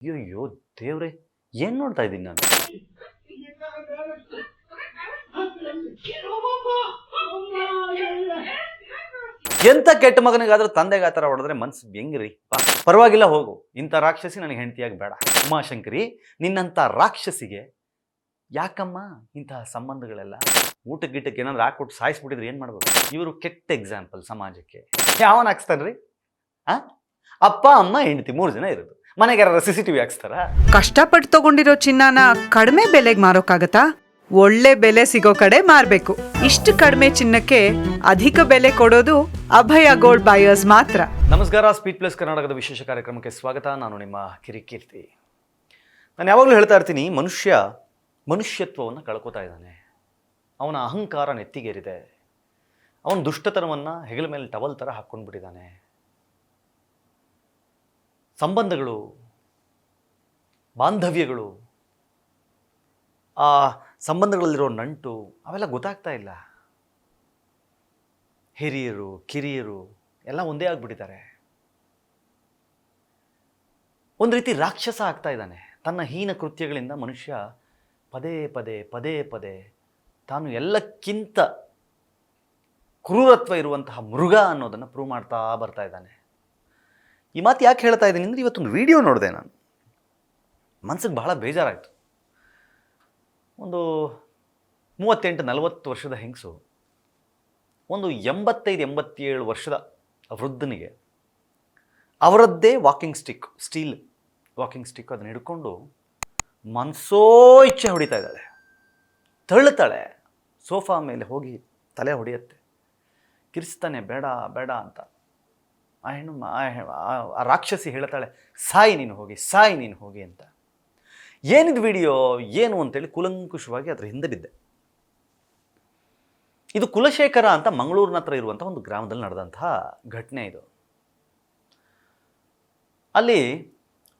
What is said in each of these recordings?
ಅಯ್ಯೋ ದೇವ್ರೆ, ಏನು ನೋಡ್ತಾ ಇದ್ದೀನಿ ನಾನು? ಎಂಥ ಕೆಟ್ಟ ಮಗನಿಗಾದ್ರೂ ತಂದೆಗೆ ಆ ಥರ ಹೊಡೆದ್ರೆ ಮನ್ಸು ಹೆಂಗ್ರಿ? ಪರವಾಗಿಲ್ಲ ಹೋಗು, ಇಂಥ ರಾಕ್ಷಸಿ ನನಗೆ ಹೆಂಡತಿಯಾಗಿ ಬೇಡ. ಉಮಾಶಂಕರಿ, ನಿನ್ನಂಥ ರಾಕ್ಷಸಿಗೆ ಯಾಕಮ್ಮ ಇಂತಹ ಸಂಬಂಧಗಳೆಲ್ಲ? ಊಟಕ್ಕೆ ಏನಾದ್ರು ಹಾಕ್ಬಿಟ್ಟು ಸಾಯಿಸ್ಬಿಟ್ಟಿದ್ರೆ ಏನು ಮಾಡ್ಬೇಕು? ಇವರು ಕೆಟ್ಟ ಎಕ್ಸಾಂಪಲ್ ಸಮಾಜಕ್ಕೆ. ಯಾವನ್ ಹಾಕ್ಸ್ತಾನ್ರಿ? ಅಪ್ಪ ಅಮ್ಮ ಹೆಂಡತಿ 3 ಜನ ಇರೋದು, ಮನೆಗೆ ಯಾರು CCTV ಹಾಕ್ಸ್ತಾರ? ಕಷ್ಟಪಟ್ಟು ತಗೊಂಡಿರೋ ಚಿನ್ನನ ಕಡಿಮೆ ಬೆಲೆಗೆ ಮಾರೋಕ್ಕಾಗತ್ತಾ? ಒಳ್ಳೆ ಬೆಲೆ ಸಿಗೋ ಕಡೆ ಮಾರ್ಬೇಕು. ಇಷ್ಟು ಕಡಿಮೆ ಚಿನ್ನಕ್ಕೆ ಅಧಿಕ ಬೆಲೆ ಕೊಡೋದು ಅಭಯ ಗೋಲ್ಡ್ ಬಯರ್ಸ್ ಮಾತ್ರ. ನಮಸ್ಕಾರ, ಸ್ಪೀಡ್ ಪ್ಲಸ್ ಕರ್ನಾಟಕದ ವಿಶೇಷ ಕಾರ್ಯಕ್ರಮಕ್ಕೆ ಸ್ವಾಗತ. ನಾನು ನಿಮ್ಮ ಕಿರಿಕೀರ್ತಿ. ನಾನು ಯಾವಾಗಲೂ ಹೇಳ್ತಾ ಇರ್ತೀನಿ, ಮನುಷ್ಯತ್ವವನ್ನು ಕಳ್ಕೊತಾ ಇದ್ದಾನೆ. ಅವನ ಅಹಂಕಾರ ನೆತ್ತಿಗೇರಿದೆ. ಅವನ ದುಷ್ಟತನವನ್ನು ಹೆಗಲ ಮೇಲೆ ಟವಲ್ ಥರ ಹಾಕ್ಕೊಂಡ್ಬಿಟ್ಟಿದ್ದಾನೆ. ಸಂಬಂಧಗಳು, ಬಾಂಧವ್ಯಗಳು, ಆ ಸಂಬಂಧಗಳಲ್ಲಿರೋ ನಂಟು ಅವೆಲ್ಲ ಗೊತ್ತಾಗ್ತಾ ಇಲ್ಲ. ಹಿರಿಯರು ಕಿರಿಯರು ಎಲ್ಲ ಒಂದೇ ಆಗಿಬಿಟ್ಟಿದ್ದಾರೆ. ಒಂದು ರೀತಿ ರಾಕ್ಷಸ ಆಗ್ತಾ ಇದ್ದಾನೆ. ತನ್ನ ಹೀನ ಕೃತ್ಯಗಳಿಂದ ಮನುಷ್ಯ ಪದೇ ಪದೇ ತಾನು ಎಲ್ಲಕ್ಕಿಂತ ಕ್ರೂರತ್ವ ಇರುವಂತಹ ಮೃಗ ಅನ್ನೋದನ್ನು ಪ್ರೂವ್ ಮಾಡ್ತಾ ಬರ್ತಾ ಇದ್ದಾನೆ. ಈ ಮಾತು ಯಾಕೆ ಹೇಳ್ತಾ ಇದ್ದೀನಿ ಅಂದರೆ, ಇವತ್ತೊಂದು ವಿಡಿಯೋ ನೋಡಿದೆ ನಾನು. ಮನಸ್ಸಿಗೆ ಬಹಳ ಬೇಜಾರಾಯಿತು. ಒಂದು 38-40 ವರ್ಷದ ಹೆಂಗಸು ಒಂದು 85-87 ವರ್ಷದ ವೃದ್ಧನಿಗೆ ಅವರದ್ದೇ walking stick, steel walking stick, ಅದನ್ನು ಹಿಡ್ಕೊಂಡು ಮನಸೋ ಇಚ್ಛೆ ಹೊಡಿತಾ ಇದ್ದಾಳೆ. ತಳ್ಳುತ್ತಾಳೆ. ಸೋಫಾ ಮೇಲೆ ಹೋಗಿ ತಲೆ ಹೊಡೆಯುತ್ತೆ. ಕಿರಿಸ್ತಾನೆ ಬೇಡ ಬೇಡ ಅಂತ. ಆ ರಾಕ್ಷಸಿ ಹೇಳ್ತಾಳೆ, ಸಾಯಿ ನೀನು ಹೋಗಿ ಅಂತ. ಏನಿದು ವಿಡಿಯೋ ಏನು ಅಂತೇಳಿ ಕುಲಂಕುಷವಾಗಿ ಅದರ ಹಿಂದೆ ಬಿದ್ದೆ. ಇದು ಕುಲಶೇಖರ ಅಂತ ಮಂಗಳೂರಿನ ಹತ್ರ ಇರುವಂಥ ಒಂದು ಗ್ರಾಮದಲ್ಲಿ ನಡೆದಂತಹ ಘಟನೆ ಇದು. ಅಲ್ಲಿ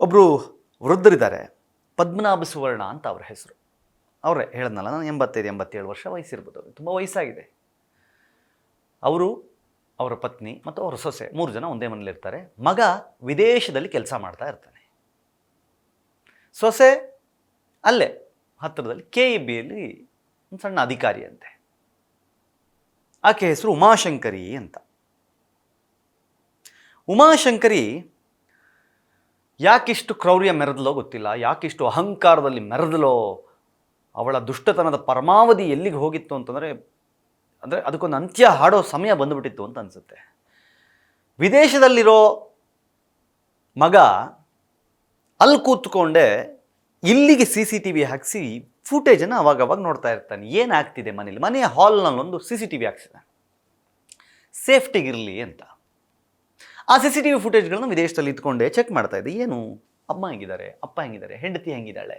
ಒಬ್ಬರು ವೃದ್ಧರಿದ್ದಾರೆ, ಪದ್ಮನಾಭ ಸುವರ್ಣ ಅಂತ ಅವರ ಹೆಸರು. ಅವರೇ ಹೇಳಿದ್ನಲ್ಲ, ನಾನು 85-87 ವರ್ಷ ವಯಸ್ಸಿರ್ಬೋದು. ಅವ್ರಿಗೆ ತುಂಬ ವಯಸ್ಸಾಗಿದೆ. ಅವರು, ಅವರ ಪತ್ನಿ ಮತ್ತು ಅವರ ಸೊಸೆ 3 ಜನ ಒಂದೇ ಮನೇಲಿರ್ತಾರೆ. ಮಗ ವಿದೇಶದಲ್ಲಿ ಕೆಲಸ ಮಾಡ್ತಾ ಇರ್ತಾನೆ. ಸೊಸೆ ಅಲ್ಲೇ ಹತ್ತಿರದಲ್ಲಿ KEBಯಲ್ಲಿ ಒಂದು ಸಣ್ಣ ಅಧಿಕಾರಿ ಅಂತೆ. ಆಕೆ ಹೆಸರು ಉಮಾಶಂಕರಿ ಅಂತ. ಉಮಾಶಂಕರಿ ಯಾಕಿಷ್ಟು ಕ್ರೌರ್ಯ ಮೆರೆದಲೋ ಗೊತ್ತಿಲ್ಲ, ಯಾಕಿಷ್ಟು ಅಹಂಕಾರದಲ್ಲಿ ಮೆರೆದಲೋ. ಅವಳ ದುಷ್ಟತನದ ಪರಮಾವಧಿ ಎಲ್ಲಿಗೆ ಹೋಗಿತ್ತು ಅಂತಂದರೆ ಅದಕ್ಕೊಂದು ಅಂತ್ಯ ಹಾಡೋ ಸಮಯ ಬಂದುಬಿಟ್ಟಿತ್ತು ಅಂತ ಅನಿಸುತ್ತೆ. ವಿದೇಶದಲ್ಲಿರೋ ಮಗ ಅಲ್ಲಿ ಕೂತ್ಕೊಂಡೆ ಇಲ್ಲಿಗೆ CCTV ಹಾಕಿಸಿ ಫುಟೇಜನ್ನು ಅವಾಗವಾಗ ನೋಡ್ತಾ ಇರ್ತಾನೆ. ಏನಾಗ್ತಿದೆ ಮನೇಲಿ? ಮನೆಯ ಹಾಲ್ನಲ್ಲೊಂದು CCTV ಹಾಕ್ಸಿದ್ದಾನೆ, ಸೇಫ್ಟಿಗಿರಲಿ ಅಂತ. ಆ CCTV ಫುಟೇಜ್ಗಳನ್ನ ವಿದೇಶದಲ್ಲಿ ಇಟ್ಕೊಂಡೆ ಚೆಕ್ ಮಾಡ್ತಾ ಇದ್ದೆ. ಏನು, ಅಮ್ಮ ಹೆಂಗಿದ್ದಾರೆ, ಅಪ್ಪ ಹೆಂಗಿದ್ದಾರೆ, ಹೆಂಡತಿ ಹೆಂಗಿದ್ದಾಳೆ.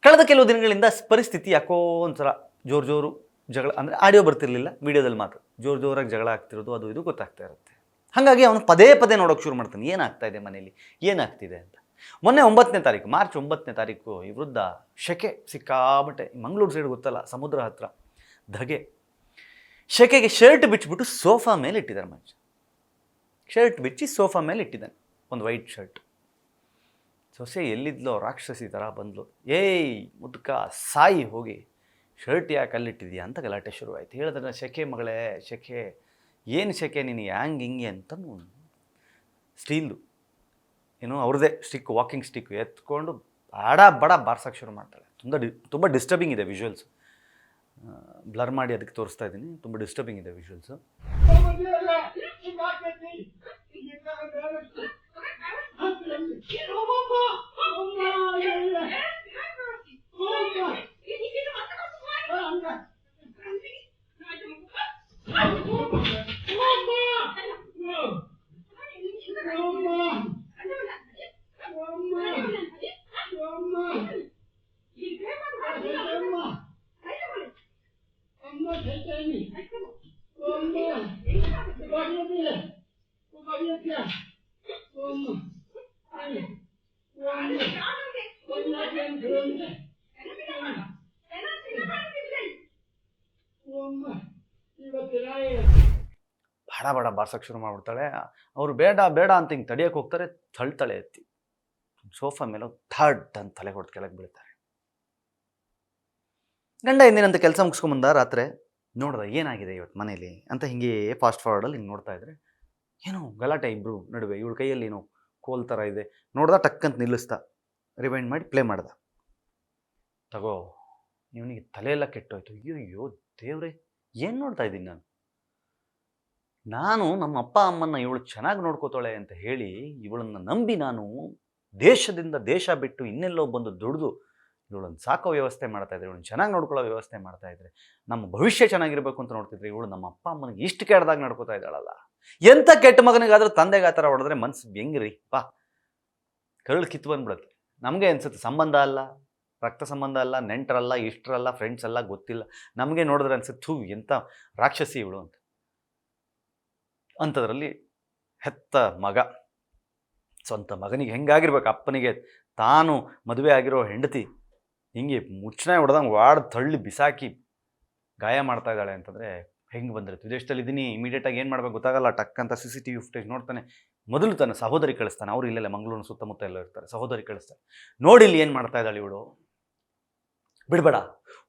ಕಳೆದ ಕೆಲವು ದಿನಗಳಿಂದ ಪರಿಸ್ಥಿತಿ ಯಾಕೋ ಒಂಥರ ಜೋರು ಜಗಳ, ಅಂದರೆ ಆಡಿಯೋ ಬರ್ತಿರ್ಲಿಲ್ಲ, ವಿಡಿಯೋದಲ್ಲಿ ಮಾತ್ರ ಜೋರಾಗಿ ಜಗಳ ಆಗ್ತಿರೋದು, ಅದು ಇದು ಗೊತ್ತಾಗ್ತಾ ಇರುತ್ತೆ. ಹಾಗಾಗಿ ಅವನು ಪದೇ ನೋಡೋಕೆ ಶುರು ಮಾಡ್ತಾನೆ, ಏನಾಗ್ತಾ ಇದೆ ಮನೇಲಿ, ಏನಾಗ್ತಿದೆ ಅಂತ. ಮೊನ್ನೆ 9ನೇ ತಾರೀಕು, ಮಾರ್ಚ್ 9ನೇ ತಾರೀಕು ಈ ವೃದ್ಧ ಶೆಕೆ ಸಿಕ್ಕಾಬಟ್ಟೆ, ಮಂಗಳೂರು ಸೈಡ್ ಗೊತ್ತಲ್ಲ, ಸಮುದ್ರ ಹತ್ರ ಧಗೆ, ಶೆಕೆಗೆ ಶರ್ಟ್ ಬಿಚ್ಚಿಬಿಟ್ಟು ಸೋಫಾ ಮೇಲೆ ಇಟ್ಟಿದ್ದಾರೆ. ಮನುಷ್ಯ ಶರ್ಟ್ ಬಿಚ್ಚಿ ಸೋಫಾ ಮೇಲೆ ಇಟ್ಟಿದ್ದಾನೆ, ಒಂದು ವೈಟ್ ಶರ್ಟ್. ಸೊಸೆ ಎಲ್ಲಿದ್ಲೋ ರಾಕ್ಷಸಿ ಥರ ಬಂದ್ಲು. ಏಯ್ ಮುದುಕ, ಸಾಯಿ ಹೋಗಿ, ಶರ್ಟ್ ಯಾಕೆ ಅಲ್ಲಿಟ್ಟಿದ್ಯಾ ಅಂತ ಗಲಾಟೆ ಶುರುವಾಯಿತು. ಹೇಳಿದ್ರೆ, ಶೆಕೆ ಮಗಳೇ ಶೆಕೆ, ಏನು ಶೆಕೆ ನೀನು, ಹ್ಯಾಂಗೆ ಹಿಂಗೆ ಅಂತ ಸ್ಟೀಲ್ದು ಏನು ಅವ್ರದ್ದೇ ಸ್ಟಿಕ್, ವಾಕಿಂಗ್ ಸ್ಟಿಕ್ ಎತ್ಕೊಂಡು ಬಡ ಬಾರ್ಸೋಕ್ಕೆ ಶುರು ಮಾಡ್ತಾಳೆ. ತುಂಬ ಡಿಸ್ಟರ್ಬಿಂಗ್ ಇದೆ ವಿಜುವಲ್ಸ್. ಬ್ಲರ್ ಮಾಡಿ ಅದಕ್ಕೆ ತೋರಿಸ್ತಾ ಇದ್ದೀನಿ. ತುಂಬ ಡಿಸ್ಟರ್ಬಿಂಗ್ ಇದೆ ವಿಜುವಲ್ಸು. ಬಡ ಬಾರ್ಸಕ್ಕೆ ಶುರು ಮಾಡಿಬಿಡ್ತಾಳೆ. ಅವರು ಬೇಡ ಬೇಡ ಅಂತ ಹಿಂಗೆ ತಡಿಯೋಕೆ ಹೋಗ್ತಾರೆ, ತಳ್ತಾಳೆ ಎತ್ತಿ. ಸೋಫಾ ಮೇಲೆ ಥರ್ಡ್ ಅಂತ ತಲೆ ಹೊಡೆದು ಕೆಳಗೆ ಬೀಳ್ತಾರೆ. ಗಂಡ ಎಂದಿನಂತ ಕೆಲಸ ಮುಗಿಸ್ಕೊಂಬಂದ ರಾತ್ರಿ ನೋಡ್ದ ಏನಾಗಿದೆ ಇವತ್ತು ಮನೇಲಿ ಅಂತ ಹಿಂಗೆ ಫಾಸ್ಟ್ ಫಾರ್ವರ್ಡಲ್ಲಿ ಹಿಂಗೆ ನೋಡ್ತಾ ಇದ್ರೆ ಏನೋ ಗಲಾಟೆ ಇಬ್ಬರು ನಡುವೆ. ಇವಳ ಕೈಯಲ್ಲಿ ಏನೋ ಕೋಲ್ ಥರ ಇದೆ. ನೋಡ್ದ ಟಕ್ಕಂತ ನಿಲ್ಲಿಸ್ದ, ರಿವೈಂಡ್ ಮಾಡಿ ಪ್ಲೇ ಮಾಡ್ದ. ತಗೋ, ಇವನಿಗೆ ತಲೆಯೆಲ್ಲ ಕೆಟ್ಟೋಯ್ತು. ಅಯ್ಯೋ ದೇವ್ರೆ, ಏನು ನೋಡ್ತಾ ಇದ್ದೀನಿ ನಾನು ನಮ್ಮ ಅಪ್ಪ ಅಮ್ಮನ್ನ ಇವಳು ಚೆನ್ನಾಗಿ ನೋಡ್ಕೋತಾಳೆ ಅಂತ ಹೇಳಿ ಇವಳನ್ನು ನಂಬಿ ನಾನು ದೇಶದಿಂದ ದೇಶ ಬಿಟ್ಟು ಇನ್ನೆಲ್ಲೋ ಬಂದು ದುಡಿದು ಇವಳನ್ನು ಸಾಕೋ ವ್ಯವಸ್ಥೆ ಮಾಡ್ತಾ ಇದ್ರೆ, ಇವಳನ್ನು ಚೆನ್ನಾಗಿ ನೋಡ್ಕೊಳ್ಳೋ ವ್ಯವಸ್ಥೆ ಮಾಡ್ತಾ ಇದ್ರೆ, ನಮ್ಮ ಭವಿಷ್ಯ ಚೆನ್ನಾಗಿರ್ಬೇಕು ಅಂತ ನೋಡ್ತಿದ್ರೆ ಇವಳು ನಮ್ಮ ಅಪ್ಪ ಅಮ್ಮನಿಗೆ ಇಷ್ಟು ಕೆಟ್ಟದಾಗ ನಡ್ಕೋತಾ ಇದ್ದಾಳಲ್ಲ. ಎಂಥ ಕೆಟ್ಟ ಮಗನಿಗಾದ್ರೂ ತಂದೆಗೆ ಆ ಥರ ಹೊಡೆದ್ರೆ ಮನ್ಸು ಹೆಂಗ್ರಿ ಪಾ, ಕರಳು ಕಿತ್ತು ಬಂದ್ಬಿಡುತ್ತೆ. ನಮಗೆ ಅನ್ಸುತ್ತೆ ಸಂಬಂಧ ಅಲ್ಲ, ರಕ್ತ ಸಂಬಂಧ ಅಲ್ಲ, ನೆಂಟರಲ್ಲ, ಇಷ್ಟರಲ್ಲ, ಫ್ರೆಂಡ್ಸ್ ಅಲ್ಲ, ಗೊತ್ತಿಲ್ಲ. ನಮಗೆ ನೋಡಿದ್ರೆ ಅನ್ಸುತ್ತೆ ಎಂಥ ರಾಕ್ಷಸಿ ಇವಳು ಅಂತ. ಅಂಥದ್ರಲ್ಲಿ ಹೆತ್ತ ಮಗ, ಸ್ವಂತ ಮಗನಿಗೆ ಹೆಂಗಾಗಿರ್ಬೇಕು, ಅಪ್ಪನಿಗೆ ತಾನು ಮದುವೆ ಆಗಿರೋ ಹೆಂಡತಿ ಹಿಂಗೆ ಮುಚ್ಚನೆ ಹೊಡೆದಂಗೆ ವಾಡ್ ತಳ್ಳಿ ಬಿಸಾಕಿ ಗಾಯ ಮಾಡ್ತಾ ಇದ್ದಾಳೆ ಅಂತಂದರೆ ಹೆಂಗೆ ಬಂದಿರುತ್ತೆ. ವಿದೇಶದಲ್ಲಿ ಇದ್ದೀನಿ, ಇಮಿಡಿಯೇಟಾಗಿ ಏನು ಮಾಡಬೇಕು ಗೊತ್ತಾಗಲ್ಲ. ಟಕ್ ಅಂತ CCTV ಫುಟೇಜ್ ನೋಡ್ತಾನೆ. ಮೊದಲು ತನ್ನ ಸಹೋದರಿ ಕಳಿಸ್ತಾನೆ. ಅವರು ಇಲ್ಲೆಲ್ಲ ಮಂಗಳೂರು ಸುತ್ತಮುತ್ತ ಎಲ್ಲ ಇರ್ತಾರೆ. ಸಹೋದರಿ ಕಳಿಸ್ತಾರೆ. ನೋಡಿ ಇಲ್ಲಿ ಏನು ಮಾಡ್ತಾ ಇದ್ದಾಳೆ ಇವಳು, ಬಿಡಬೇಡ,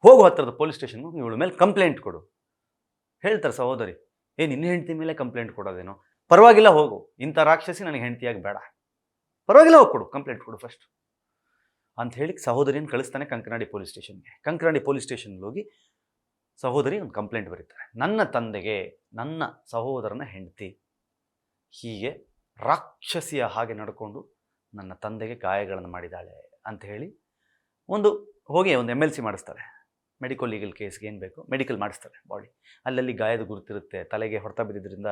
ಹೋಗು ಹತ್ತಿರದ ಪೊಲೀಸ್ ಸ್ಟೇಷನ್ಗೆ, ಇವಳ ಮೇಲೆ ಕಂಪ್ಲೇಂಟ್ ಕೊಡು. ಹೇಳ್ತಾರೆ ಸಹೋದರಿ, ನಿನ್ನ ಹೆಂಡತಿ ಮೇಲೆ ಕಂಪ್ಲೇಂಟ್ ಕೊಡೋದೇನೋ, ಪರವಾಗಿಲ್ಲ ಹೋಗು, ಇಂಥ ರಾಕ್ಷಸಿ ನನಗೆ ಹೆಂಡತಿಯಾಗಿ ಬೇಡ, ಪರವಾಗಿಲ್ಲ ಹೋಗಿ ಕೊಡು, ಕಂಪ್ಲೇಂಟ್ ಕೊಡು ಫಸ್ಟ್ ಅಂತ ಹೇಳಿ ಸಹೋದರಿಯನ್ನು ಕಳಿಸ್ತಾನೆ ಕಂಕನಾಡಿ ಪೊಲೀಸ್ ಸ್ಟೇಷನ್ಗೆ. ಕಂಕನಾಡಿ ಪೊಲೀಸ್ ಸ್ಟೇಷನ್ಗೆ ಹೋಗಿ ಸಹೋದರಿ ಒಂದು ಕಂಪ್ಲೇಂಟ್ ಬರೀತಾರೆ. ನನ್ನ ತಂದೆಗೆ ನನ್ನ ಸಹೋದರನ ಹೆಂಡತಿ ಹೀಗೆ ರಾಕ್ಷಸಿಯ ಹಾಗೆ ನಡ್ಕೊಂಡು ನನ್ನ ತಂದೆಗೆ ಗಾಯಗಳನ್ನು ಮಾಡಿದ್ದಾಳೆ ಅಂತ ಹೇಳಿ ಹೋಗಿ ಒಂದು MLC ಮಾಡಿಸ್ತಾರೆ. ಮೆಡಿಕಲ್ ಲೀಗಲ್ ಕೇಸ್ಗೆ ಏನು ಬೇಕು ಮೆಡಿಕಲ್ ಮಾಡಿಸ್ತಾರೆ. ಬಾಡಿ ಅಲ್ಲಲ್ಲಿ ಗಾಯದ ಗುರುತಿರುತ್ತೆ, ತಲೆಗೆ ಹೊಡೆತ ಬಿದ್ದಿದ್ದರಿಂದ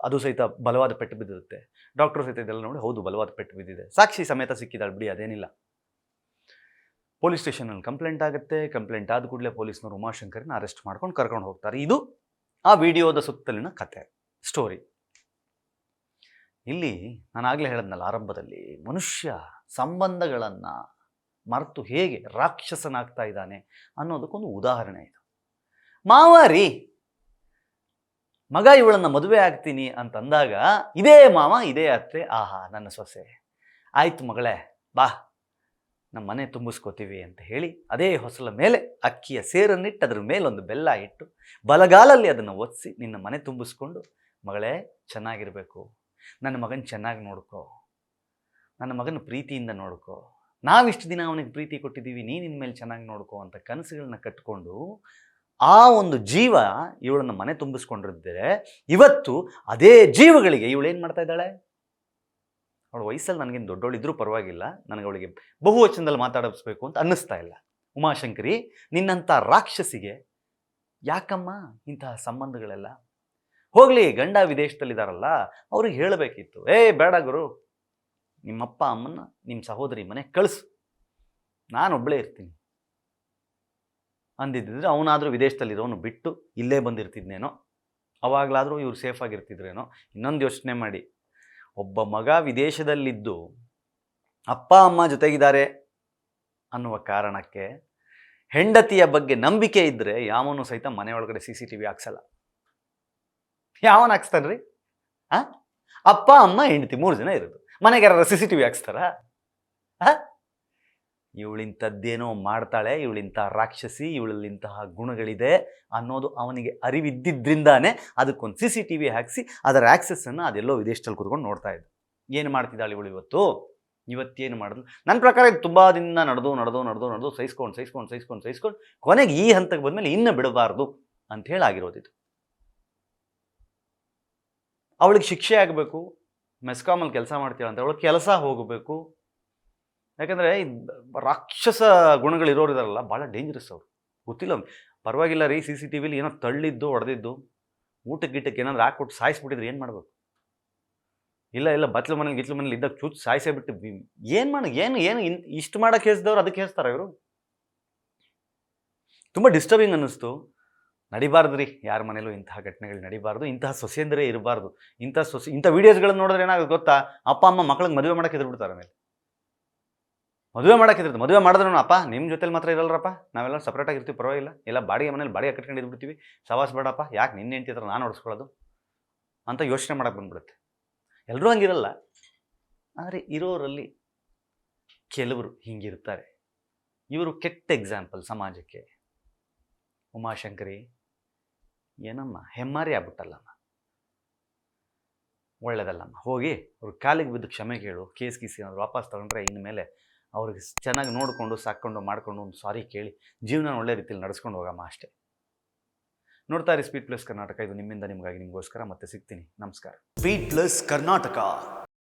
ಅದು ಸಹಿತ ಬಲವಾದ ಪೆಟ್ಟು ಬಿದ್ದಿರುತ್ತೆ. ಡಾಕ್ಟರ್ ಸಹಿತ ಇದೆಲ್ಲ ನೋಡಿ ಹೌದು ಬಲವಾದ ಪೆಟ್ಟು ಬಿದ್ದಿದೆ, ಸಾಕ್ಷಿ ಸಮೇತ ಸಿಕ್ಕಿದ್ದಾಳೆ ಬಿಡಿ, ಅದೇನಿಲ್ಲ. ಪೊಲೀಸ್ ಸ್ಟೇಷನಲ್ಲಿ ಕಂಪ್ಲೇಂಟ್ ಆಗುತ್ತೆ. ಕಂಪ್ಲೇಂಟ್ ಆದ ಕೂಡಲೇ ಪೊಲೀಸ್ನವರು ಉಮಾಶಂಕರನ್ನ ಅರೆಸ್ಟ್ ಮಾಡ್ಕೊಂಡು ಕರ್ಕೊಂಡು ಹೋಗ್ತಾರೆ. ಇದು ಆ ವಿಡಿಯೋದ ಸುತ್ತಲಿನ ಕತೆ, ಸ್ಟೋರಿ. ಇಲ್ಲಿ ನಾನಾಗಲೇ ಹೇಳಿದ್ನಲ್ಲ ಆರಂಭದಲ್ಲಿ, ಮನುಷ್ಯ ಸಂಬಂಧಗಳನ್ನು ಮರೆತು ಹೇಗೆ ರಾಕ್ಷಸನಾಗ್ತಾ ಇದ್ದಾನೆ ಅನ್ನೋದಕ್ಕೊಂದು ಉದಾಹರಣೆ ಇದು. ಮಾವಾರಿ ಮಗ ಇವಳನ್ನು ಮದುವೆ ಆಗ್ತೀನಿ ಅಂತಂದಾಗ ಇದೇ ಮಾವ ಇದೇ ಅತ್ತೆ, ಆಹಾ ನನ್ನ ಸೊಸೆ ಆಯ್ತು ಮಗಳೇ ಬಾ ನಮ್ಮ ಮನೆ ತುಂಬಿಸ್ಕೋತೀವಿ ಅಂತ ಹೇಳಿ ಅದೇ ಹೊಸಲ ಮೇಲೆ ಅಕ್ಕಿಯ ಸೇರನ್ನಿಟ್ಟು ಅದ್ರ ಮೇಲೊಂದು ಬೆಲ್ಲ ಇಟ್ಟು ಬಲಗಾಲಲ್ಲಿ ಅದನ್ನು ಒತ್ತಿ ನಿನ್ನ ಮನೆ ತುಂಬಿಸ್ಕೊಂಡು, ಮಗಳೇ ಚೆನ್ನಾಗಿರಬೇಕು, ನನ್ನ ಮಗನ ಚೆನ್ನಾಗಿ ನೋಡ್ಕೋ, ನನ್ನ ಮಗನ ಪ್ರೀತಿಯಿಂದ ನೋಡ್ಕೋ, ನಾವಿಷ್ಟು ದಿನ ಅವನಿಗೆ ಪ್ರೀತಿ ಕೊಟ್ಟಿದ್ದೀವಿ, ನಿನ್ನ ಮೇಲೆ ಚೆನ್ನಾಗಿ ನೋಡ್ಕೋ ಅಂತ ಕನಸುಗಳನ್ನ ಕಟ್ಕೊಂಡು ಆ ಒಂದು ಜೀವ ಇವಳನ್ನು ಮನೆ ತುಂಬಿಸ್ಕೊಂಡಿದ್ದರೆ, ಇವತ್ತು ಅದೇ ಜೀವಗಳಿಗೆ ಇವಳೇನು ಮಾಡ್ತಾ ಇದ್ದಾಳೆ. ಅವಳ ವಯಸ್ಸಲ್ಲಿ ನನಗೇನು ದೊಡ್ಡವಳಿದ್ರೂ ಪರವಾಗಿಲ್ಲ, ನನಗೆ ಅವಳಿಗೆ ಬಹುವಚನದಲ್ಲಿ ಮಾತಾಡಿಸ್ಬೇಕು ಅಂತ ಅನ್ನಿಸ್ತಾ ಇಲ್ಲ. ಉಮಾಶಂಕರಿ, ನಿನ್ನಂಥ ರಾಕ್ಷಸಿಗೆ ಯಾಕಮ್ಮ ಇಂತಹ ಸಂಬಂಧಗಳೆಲ್ಲ? ಹೋಗಲಿ, ಗಂಡ ವಿದೇಶದಲ್ಲಿದ್ದಾರಲ್ಲ ಅವ್ರಿಗೆ ಹೇಳಬೇಕಿತ್ತು, ಬೇಡ ಗುರು, ನಿಮ್ಮಪ್ಪ ಅಮ್ಮನ್ನ ನಿಮ್ಮ ಸಹೋದರಿ ಮನೆ ಕಳಿಸು, ನಾನೊಬ್ಬಳೇ ಇರ್ತೀನಿ ಅಂದಿದ್ದರೆ ಅವನಾದರೂ ವಿದೇಶದಲ್ಲಿರೋನು ಬಿಟ್ಟು ಇಲ್ಲೇ ಬಂದಿರ್ತಿದ್ನೇನೋ, ಅವಾಗಲಾದರೂ ಇವ್ರು ಸೇಫಾಗಿರ್ತಿದ್ರೇನೋ. ಇನ್ನೊಂದು ಯೋಚನೆ ಮಾಡಿ, ಒಬ್ಬ ಮಗ ವಿದೇಶದಲ್ಲಿದ್ದು ಅಪ್ಪ ಅಮ್ಮ ಜೊತೆಗಿದ್ದಾರೆ ಅನ್ನುವ ಕಾರಣಕ್ಕೆ ಹೆಂಡತಿಯ ಬಗ್ಗೆ ನಂಬಿಕೆ ಇದ್ದರೆ ಯಾವನು ಸಹಿತ ಮನೆಯೊಳಗಡೆ CCTV ಹಾಕ್ಸಲ್ಲ. ಯಾವನು ಹಾಕ್ಸ್ತಾನ್ರಿ? ಅಪ್ಪ ಅಮ್ಮ ಹೆಂಡತಿ 3 ಜನ ಇರೋದು, ಮನೆಗೆ ಯಾರು CCTV ಹಾಕ್ಸ್ತಾರ? ಇವಳಿಂಥದ್ದೇನೋ ಮಾಡ್ತಾಳೆ, ಇವಳಿಂಥ ರಾಕ್ಷಸಿ, ಇವಳಲ್ಲಿಂತಹ ಗುಣಗಳಿದೆ ಅನ್ನೋದು ಅವನಿಗೆ ಅರಿವಿದ್ದಿದ್ರಿಂದಾನೇ ಅದಕ್ಕೊಂದು CCTV ಹಾಕಿಸಿ ಅದರ ಆ್ಯಕ್ಸೆಸ್ಸನ್ನು ಅದೆಲ್ಲೋ ವಿದೇಶದಲ್ಲಿ ಕೂತ್ಕೊಂಡು ನೋಡ್ತಾ ಇದ್ದ. ಏನು ಮಾಡ್ತಿದ್ದಾಳೆ ಇವಳು ಇವತ್ತೇನು ಮಾಡಿದ್ಲು? ನನ್ನ ಪ್ರಕಾರ ಇದು ತುಂಬ ದಿನ ನಡೆದು ಸಹಿಸ್ಕೊಂಡು ಕೊನೆಗೆ ಈ ಹಂತಕ್ಕೆ ಬಂದಮೇಲೆ ಇನ್ನು ಬಿಡಬಾರ್ದು ಅಂತ ಹೇಳಿ ಆಗಿರೋದಿದು. ಅವಳಿಗೆ ಶಿಕ್ಷೆ ಆಗಬೇಕು, ಮೆಸ್ಕಾಮಲ್ಲಿ ಕೆಲಸ ಮಾಡ್ತೀಳ ಅಂತ ಅವಳಿಗೆ ಕೆಲಸ ಹೋಗಬೇಕು. ಯಾಕಂದರೆ ರಾಕ್ಷಸ ಗುಣಗಳಿರೋರಿದಾರಲ್ಲ ಭಾಳ ಡೇಂಜರಸ್ ಅವರು, ಗೊತ್ತಿಲ್ಲ. ಪರವಾಗಿಲ್ಲ ರೀ, CCTVಲಿ ಏನೋ ತಳ್ಳಿದ್ದು ಹೊಡೆದಿದ್ದು, ಊಟಕ್ಕೆ ಏನಾದ್ರು ಹಾಕ್ಬಿಟ್ಟು ಸಾಯಿಸ್ಬಿಟ್ಟಿದ್ರೆ ಏನು ಮಾಡಬೇಕು? ಇಲ್ಲ ಬತ್ಲು ಮನೇಲಿ ಇದ್ದಾಗ ಚೂಚ್ ಸಾಯಿಸೇ ಬಿಟ್ಟು ಏನು ಇಷ್ಟು ಮಾಡೋಕ್ಕೆ ಹೇಸಿದವ್ರು ಅದಕ್ಕೆ ಹೇಸ್ತಾರೆ ಇವರು. ತುಂಬ ಡಿಸ್ಟರ್ಬಿಂಗ್ ಅನ್ನಿಸ್ತು. ನಡಿಬಾರ್ದು ರೀ, ಯಾರ ಮನೇಲೂ ಇಂತಹ ಘಟನೆಗಳು ನಡಿಬಾರ್ದು, ಇಂತಹ ಸೊಸೆಂದರೆ ಇರಬಾರ್ದು. ಇಂಥ ವೀಡಿಯೋಸ್ಗಳನ್ನು ನೋಡಿದ್ರೆ ಏನಾಗುತ್ತೆ ಗೊತ್ತಾ, ಅಪ್ಪ ಅಮ್ಮ ಮಕ್ಳಿಗೆ ಮದುವೆ ಮಾಡೋಕ್ಕೆ ಹೆದರ್ಬಿಡ್ತಾರೆ. ಆಮೇಲೆ ಮದುವೆ ಮಾಡೋಕ್ಕಿರ್ತದೆ, ಮದುವೆ ಮಾಡಿದ್ರು ಅಪ್ಪ ನಿಮ್ಮ ಜೊತೆಲಿ ಮಾತ್ರ ಇರಲ್ಲರಪ್ಪ, ನಾವೆಲ್ಲ ಸಪ್ರೇಟಾಗಿ ಇರ್ತೀವಿ, ಪರವಾಗಿಲ್ಲ, ಇಲ್ಲ ಬಾಡಿಗೆ ಮನೇಲಿ ಬಾಡಿಗೆ ಕಟ್ಕೊಂಡು ಇದ್ಬಿಡ್ತೀವಿ, ಸವಾಸ ಬೇಡಪ್ಪ, ಯಾಕೆ ನಿನ್ನೆ ಹೆಂಡ್ತಿ ಹತ್ರ ನಾನು ಹೊಡ್ಸ್ಕೊಳ್ಳೋದು ಅಂತ ಯೋಚನೆ ಮಾಡೋಕ್ಕೆ ಬಂದ್ಬಿಡುತ್ತೆ. ಎಲ್ಲರೂ ಹಂಗಿರಲ್ಲ, ಆದರೆ ಇರೋರಲ್ಲಿ ಕೆಲವರು ಹಿಂಗಿರ್ತಾರೆ. ಇವರು ಕೆಟ್ಟ ಎಕ್ಸಾಂಪಲ್ ಸಮಾಜಕ್ಕೆ. ಉಮಾಶಂಕರಿ ಏನಮ್ಮ ಹೆಮ್ಮಾರಿ ಆಗ್ಬಿಟ್ಟಲ್ಲಮ್ಮ, ಒಳ್ಳೇದಲ್ಲಮ್ಮ. ಹೋಗಿ ಅವ್ರ ಕಾಲಿಗೆ ಬಿದ್ದು ಕ್ಷಮೆ ಕೇಳು. ಕೇಸ್ ಗೀಸ್ ಏನಾದ್ರು ವಾಪಸ್ ತಗೊಂಡ್ರೆ ಇನ್ಮೇಲೆ ಅವ್ರಿಗೆ ಚೆನ್ನಾಗಿ ನೋಡಿಕೊಂಡು ಸಾಕೊಂಡು ಮಾಡಿಕೊಂಡು ಒಂದು ಸಾರಿ ಕೇಳಿ ಜೀವನ ಒಳ್ಳೆ ರೀತಿಯಲ್ಲಿ ನಡೆಸ್ಕೊಂಡು ಹೋಗಮ್ಮ ಅಷ್ಟೇ. ನೋಡ್ತಾ ಇರಿ ಸ್ಪೀಡ್ ಪ್ಲಸ್ ಕರ್ನಾಟಕ. ಇದು ನಿಮ್ಮಿಂದ ನಿಮಗಾಗಿ, ನಿಮಗೋಸ್ಕರ. ಮತ್ತೆ ಸಿಗ್ತೀನಿ. ನಮಸ್ಕಾರ. Speed plus Karnataka.